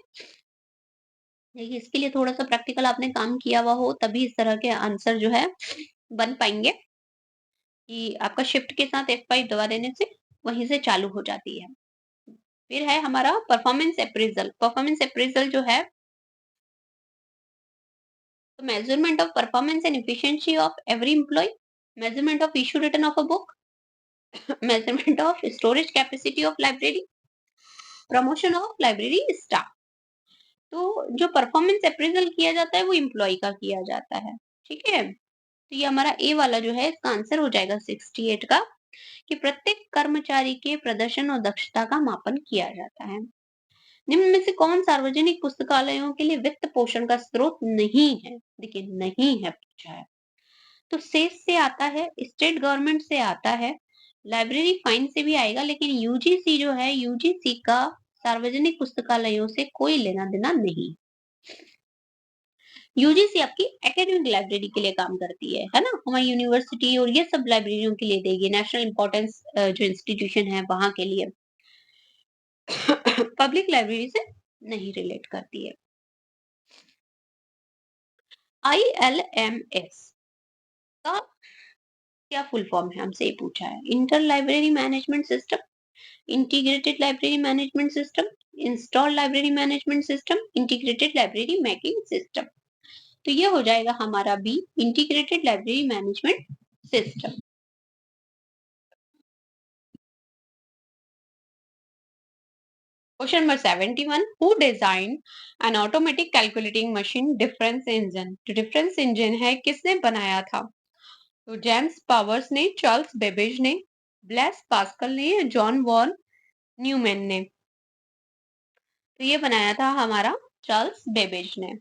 देखिए इसके लिए थोड़ा सा प्रैक्टिकल आपने काम किया हुआ हो तभी इस तरह के आंसर जो है बन पाएंगे, कि आपका शिफ्ट के साथ F5 दबा देने से वहीं से चालू हो जाती है। फिर है हमारा परफॉर्मेंस अप्रेजल। परफॉर्मेंस अप्रेजल जो है, तो measurement of performance and efficiency of every employee, measurement of issue return of a book, measurement of storage capacity of library, promotion of library staff। तो जो परफॉर्मेंस अप्रेजल किया जाता है वो employ का किया जाता है, ठीक है। तो ये हमारा ए वाला जो है इसका आंसर हो जाएगा 68 का, कि प्रत्येक कर्मचारी के प्रदर्शन और दक्षता का मापन किया जाता है। निम्न में से कौन सार्वजनिक पुस्तकालयों के लिए वित्त पोषण का स्रोत नहीं है? देखिए नहीं है पूछा है, तो सेस से आता है, स्टेट गवर्नमेंट से आता है, लाइब्रेरी फाइन से भी आएगा, लेकिन यूजीसी जो है, यूजीसी का सार्वजनिक पुस्तकालयों से कोई लेना देना नहीं। यूजीसी आपकी एकेडमिक लाइब्रेरी के लिए काम करती है ना, हमारी यूनिवर्सिटी और ये सब लाइब्रेरियों के लिए देगी, नेशनल इंपॉर्टेंस जो इंस्टीट्यूशन है वहां के लिए। पब्लिक लाइब्रेरी से नहीं रिलेट करती है। ILMS का क्या फुल फॉर्म है, हमसे ये पूछा है। Inter library management system, integrated library management system, install library management system, integrated library mapping system. तो ये हो जाएगा हमारा B, integrated library management system. Question number 71, who design an automatic calculating machine difference engine. जो difference engine है किसने बनाया था? तो जेम्स पावर्स ने, चार्ल्स बेबेज ने, ब्लेस पास्कल ने, या जॉन वॉन न्यूमैन ने। तो ये बनाया था हमारा चार्ल्स बेबेज ने।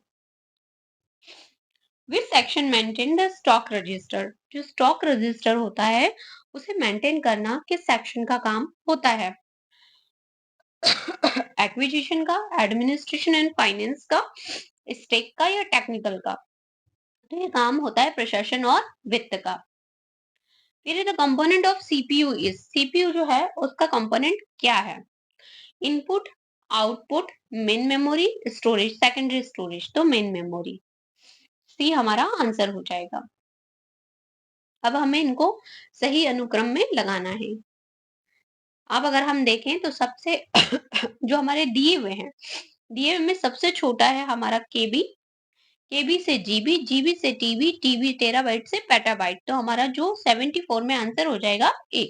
Which section maintain the stock register. जो स्टॉक रजिस्टर होता है उसे मेंटेन करना किस सेक्शन का काम होता है? एक्विजिशन का, एडमिनिस्ट्रेशन एंड फाइनेंस का, स्टेक का, या टेक्निकल का? तो ये काम होता है प्रशासन और वित्त का। फिर the component of CPU is, CPU जो है उसका कंपोनेंट क्या है? Input, output, main memory, storage, secondary storage. तो मेन मेमोरी, सी हमारा आंसर हो जाएगा। अब हमें इनको सही अनुक्रम में लगाना है। अब अगर हम देखें तो सबसे जो हमारे दिए हुए हैं, दिए हुए में सबसे छोटा है हमारा केबी, केबी से जीबी, जीबी से टीबी, टीबी टेराबाइट से पेटाबाइट। तो हमारा जो 74 में आंसर हो जाएगा A.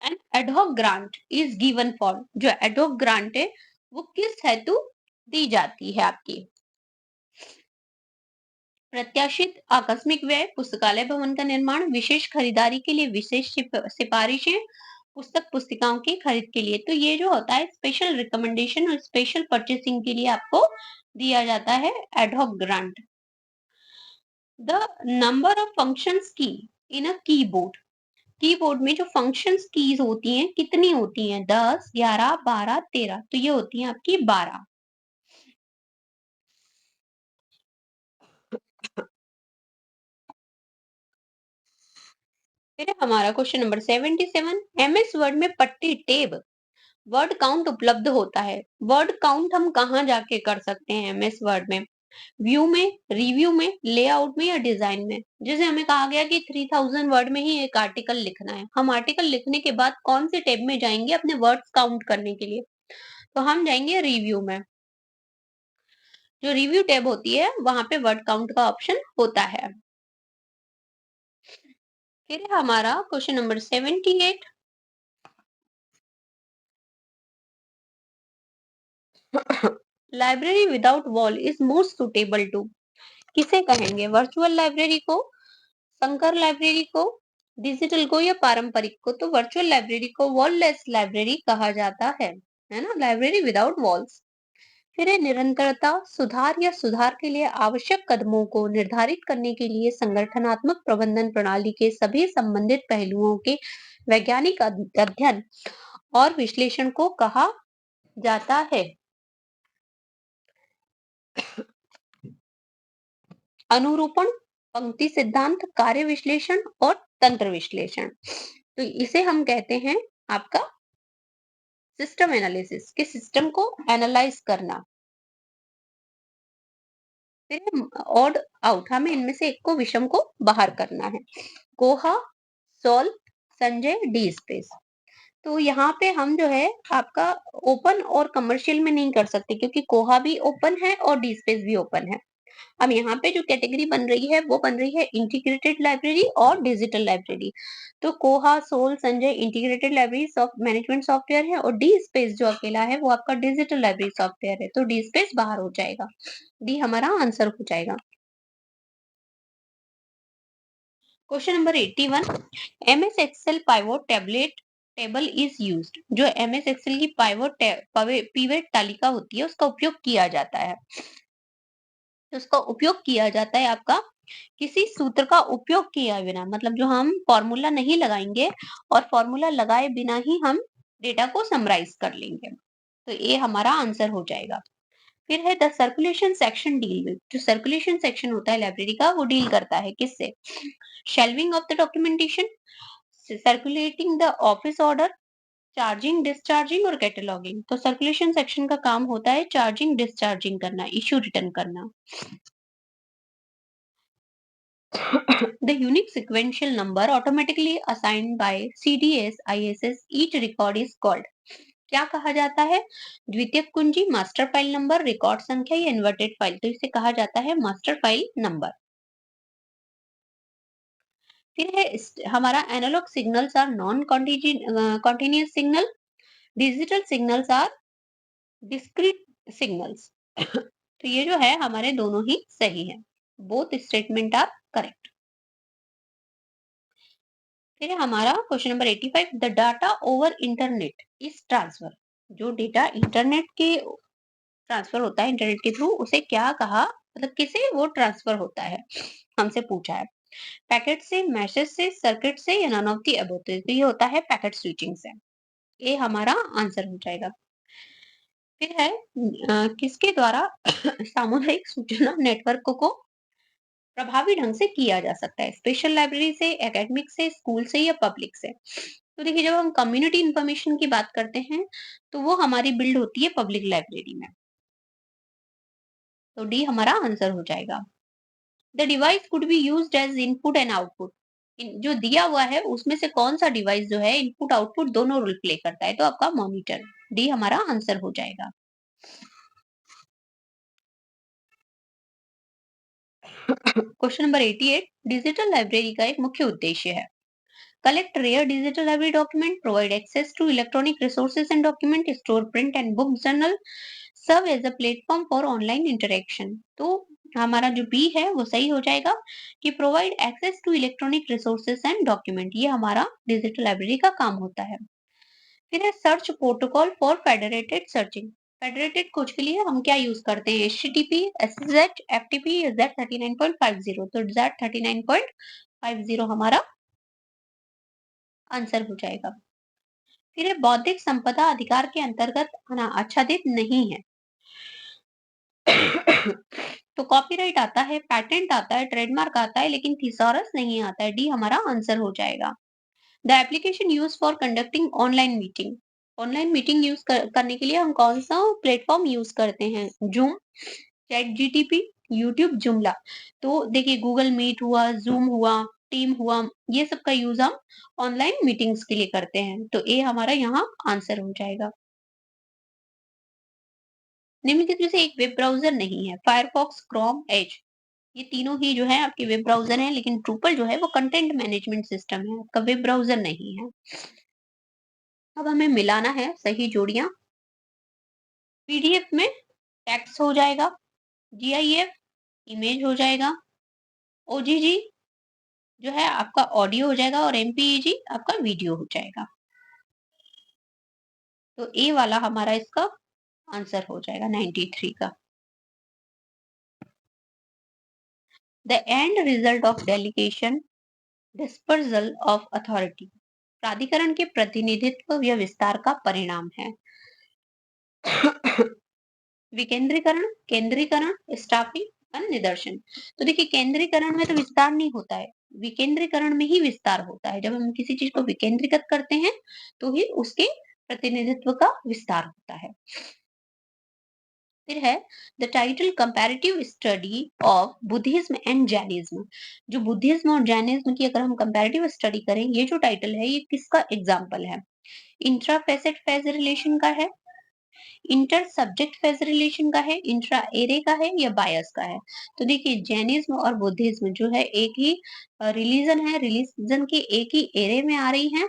An ad hoc grant is given for, जो एडहॉक ग्रांट है वो किस हेतु दी जाती है आपकी? प्रत्याशित आकस्मिक व्यय, पुस्तकालय भवन का निर्माण, विशेष खरीदारी के लिए, विशेष सिफारिशें, पुस्तक पुस्तिकाओं की खरीद के लिए। तो ये जो होता है स्पेशल रिकमेंडेशन और स्पेशल परचेसिंग के लिए आपको दिया जाता है ad hoc grant. The number of functions की इन अ कीबोर्ड, कीबोर्ड में जो फंक्शंस कीज होती हैं कितनी होती हैं? 10, 11, 12, 13। तो ये होती हैं आपकी 12। फिर है हमारा क्वेश्चन नंबर 77, एमएस वर्ड में पट्टी टेब वर्ड काउंट उपलब्ध होता है। वर्ड काउंट हम कहाँ जाके कर सकते हैं एमएस वर्ड में? व्यू में, रिव्यू में, लेआउट में या डिजाइन में। जैसे हमें कहा गया कि 3000 वर्ड में ही एक आर्टिकल लिखना है, हम आर्टिकल लिखने के बाद कौन से टैब में जाएंगे अपने वर्ड्स काउंट करने के लिए? तो हम जाएंगे रिव्यू में। जो रिव्यू टैब होती है वहां पे वर्ड काउंट का ऑप्शन होता है। फिर है हमारा question number 78। Library without wall is most suitable to, किसे कहेंगे? वर्चुअल लाइब्रेरी को, संकर लाइब्रेरी को, डिजिटल को या पारंपरिक को? तो वर्चुअल लाइब्रेरी को वॉललेस लाइब्रेरी कहा जाता है ना, लाइब्रेरी विदाउट वॉल्स। फिर है निरंतरता, सुधार या सुधार के लिए आवश्यक कदमों को निर्धारित करने के लिए संगठनात्मक प्रबंधन प्रणाली के सभी संबंधित पहलुओं के वैज्ञानिक अध्ययन और विश्लेषण को कहा जाता है। अनुरूपण, पंक्ति सिद्धांत, कार्य विश्लेषण और तंत्र विश्लेषण। तो इसे हम कहते हैं आपका सिस्टम एनालिसिस, के सिस्टम को एनालाइज करना। फिर ऑड आउट, हमें इनमें से एक को, विषम को बाहर करना है। कोहा, सोल, संजय, डी स्पेस। तो यहाँ पे हम जो है आपका ओपन और कमर्शियल में नहीं कर सकते, क्योंकि कोहा भी ओपन है और डी स्पेस भी ओपन है। अब यहाँ पे जो कैटेगरी बन रही है वो बन रही है इंटीग्रेटेड लाइब्रेरी और डिजिटल लाइब्रेरी। तो Koha, SOUL, Sanjay integrated library management software है, और डी स्पेस जो अकेला है वो आपका डिजिटल लाइब्रेरी सॉफ्टवेयर है। तो डी स्पेस बाहर हो जाएगा, डी हमारा आंसर हो जाएगा। Question number 81। MS Excel pivot tablet table is used. जो एमएस एक्सेल की पिवट तालिका होती है उसका उपयोग किया जाता है। तो उसका उपयोग किया जाता है आपका किसी सूत्र का उपयोग किए बिना, मतलब जो हम फॉर्मूला नहीं लगाएंगे और फॉर्मूला लगाए बिना ही हम डेटा को समराइज कर लेंगे। तो ये हमारा आंसर हो जाएगा। फिर है the circulation section deal with. जो सर्कुलेशन सेक्शन होता है लाइब्रेरी का वो डील करता है किससे? Shelving of the documentation, circulating the office order, charging, discharging और कैटलॉगिंग। तो सर्कुलेशन सेक्शन का काम होता है चार्जिंग, डिस्चार्जिंग करना, इश्यू रिटर्न करना। The unique sequential number automatically assigned by CDS ISS each record is called, क्या कहा जाता है? द्वितीयक कुंजी, मास्टर फाइल नंबर, रिकॉर्ड संख्या या इन्वर्टेड फाइल। तो इसे कहा जाता है मास्टर फाइल नंबर। फिर है हमारा analog signals are non continuous signal, digital signals are discrete signals. तो ये जो है हमारे दोनों ही सही है, बोथ स्टेटमेंट आर करेक्ट। फिर है हमारा question number 85। The data over internet is transfer. जो डेटा इंटरनेट के ट्रांसफर होता है इंटरनेट के थ्रू, उसे क्या कहा, मतलब किसे वो ट्रांसफर होता है, हमसे पूछा है। पैकेट से, मैसेज से, सर्किट से या नन ऑफ द अबव। तो ये होता है पैकेट स्विचिंग से। ये हमारा आंसर हो जाएगा। फिर है किसके द्वारा सामुदायिक सूचना नेटवर्क को प्रभावी ढंग से किया जा सकता है? स्पेशल लाइब्रेरी से, एकेडमिक से, स्कूल से या पब्लिक से? तो देखिए जब हम कम्युनिटी इंफॉर्मेशन की बात करते हैं तो वो हमारी बिल्ड होती है पब्लिक लाइब्रेरी में। तो डी हमारा आंसर हो जाएगा। The device could be used as input and output. जो दिया हुआ है उसमें से कौन सा डिवाइस जो है इनपुट आउटपुट दोनों रोल प्ले करता है? तो आपका मॉनिटर। डी हमारा आंसर हो जाएगा। Question number 88। डिजिटल लाइब्रेरी का एक मुख्य उद्देश्य है collect rare digital library document, provide access to electronic resources and document, store print and book journal, serve as a platform for online interaction। तो हमारा जो बी है वो सही हो जाएगा कि provide access to electronic resources and document, ये हमारा डिजिटल लाइब्रेरी का काम होता है। फिर है search protocol for federated searching. Federated खोज के लिए हम क्या यूज करते हैं? HTTP, SSH, FTP या Z39.50। तो Z39.50 हमारा आंसर हो जाएगा। फिर ये बौद्धिक संपदा अधिकार के अंतर्गत आच्छादित नहीं है। तो कॉपीराइट आता है, पैटेंट आता है, ट्रेडमार्क आता है, लेकिन थिसॉरस नहीं आता है। डी हमारा आंसर हो जाएगा। The application use for conducting online meeting. Online meeting करने के लिए हम कौन सा प्लेटफॉर्म यूज करते हैं? जूम, चैट जीटीपी, यूट्यूब जुमला। तो देखिए गूगल मीट हुआ, ज़ूम हुआ, टीम हुआ, ये सब का यूज़ हम ऑनलाइन मीटिंग्स के लिए करते हैं। तो ए हमारा यहाँ आंसर हो जाएगा। निम्नलिखित में से एक वेब ब्राउज़र नहीं है, फायरफॉक्स, क्रोम, एज। ये तीनों ही जो है आपके वेब ब्राउज़र हैं, लेकिन ड्रूपल जो है वो कंटेंट मैनेजमेंट सिस्टम है, आपका वेब ब्राउज़र नहीं है। अब हमें मिलाना है सही जोड़ियाँ। पीडीएफ में टेक्स्ट हो जाएगा, जीआईएफ इमेज हो जाएगा, ओजीजी जो है आपका ऑडियो हो जाएगा और एमपीईजी आपका वीडियो हो जाएगा। तो ए वाला हमारा इसका आंसर हो जाएगा 93 का। The end result of delegation dispersal of authority. प्राधिकरण के प्रतिनिधित्व या विस्तार का परिणाम है। विकेंद्रीकरण, केंद्रीकरण, स्टाफिंग और निदर्शन। तो देखिए केंद्रीकरण में तो विस्तार नहीं होता है, विकेंद्रीकरण में ही विस्तार होता है। जब हम किसी चीज को विकेंद्रीकृत करते हैं तो ही उसके प्रतिनिधित्व का विस्तार होता है। फिर है the title comparative study of Buddhism and Jainism. जो बुद्धिज्म और जैनिज्म की अगर हम कंपैरेटिव स्टडी करें, ये जो टाइटल है ये किसका एग्जाम्पल है? इंट्रा फेसेट फेज रिलेशन का है, इंटर सब्जेक्ट फेज रिलेशन का है, इंट्रा एरे का है या बायस का है? तो देखिए जैनिज्म और बुद्धिज्म जो है एक ही रिलीजन है, रिलीजन के एक ही एरे में आ रही है,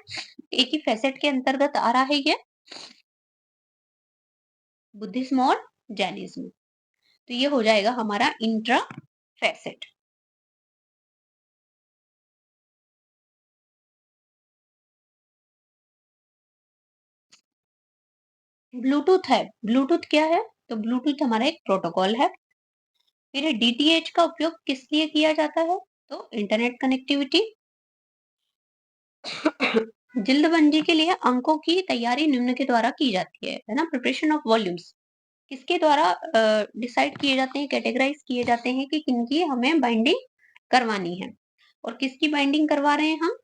एक ही फेसेट के अंतर्गत आ रहा है ये बुद्धिज्म और जैनिज्म। तो ये हो जाएगा हमारा इंट्रा फेसेट। ब्लूटूथ है, ब्लूटूथ क्या है? तो ब्लूटूथ हमारा एक प्रोटोकॉल है। फिर डीटीएच का उपयोग किस लिए किया जाता है? तो इंटरनेट कनेक्टिविटी। जिल्दबंदी के लिए अंकों की तैयारी निम्न के द्वारा की जाती है ना? प्रिपरेशन ऑफ वॉल्यूम्स किसके द्वारा डिसाइड किए जाते हैं, कैटेगराइज किए जाते हैं कि किनकी हमें बाइंडिंग करवानी है और किसकी बाइंडिंग करवा रहे हैं हम?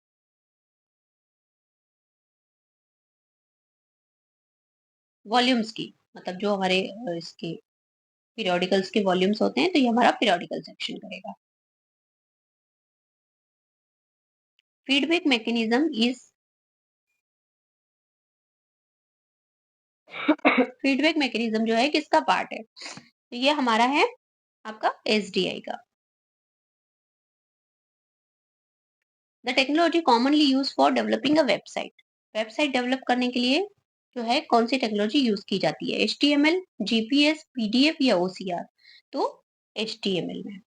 वॉल्यूम्स की। मतलब जो हमारे इसके पीरियोडिकल्स के वॉल्यूम्स होते हैं, तो ये हमारा पीरियोडिकल सेक्शन करेगा। Feedback mechanism is feedback mechanism जो है किसका पार्ट है? तो ये हमारा है आपका एसडीआई का। The technology commonly use for developing a website. Website develop करने के लिए जो है कौन सी टेक्नोलॉजी यूज की जाती है? एचटीएमएल, जीपीएस, पीडीएफ या ओसीआर? तो एचटीएमएल में।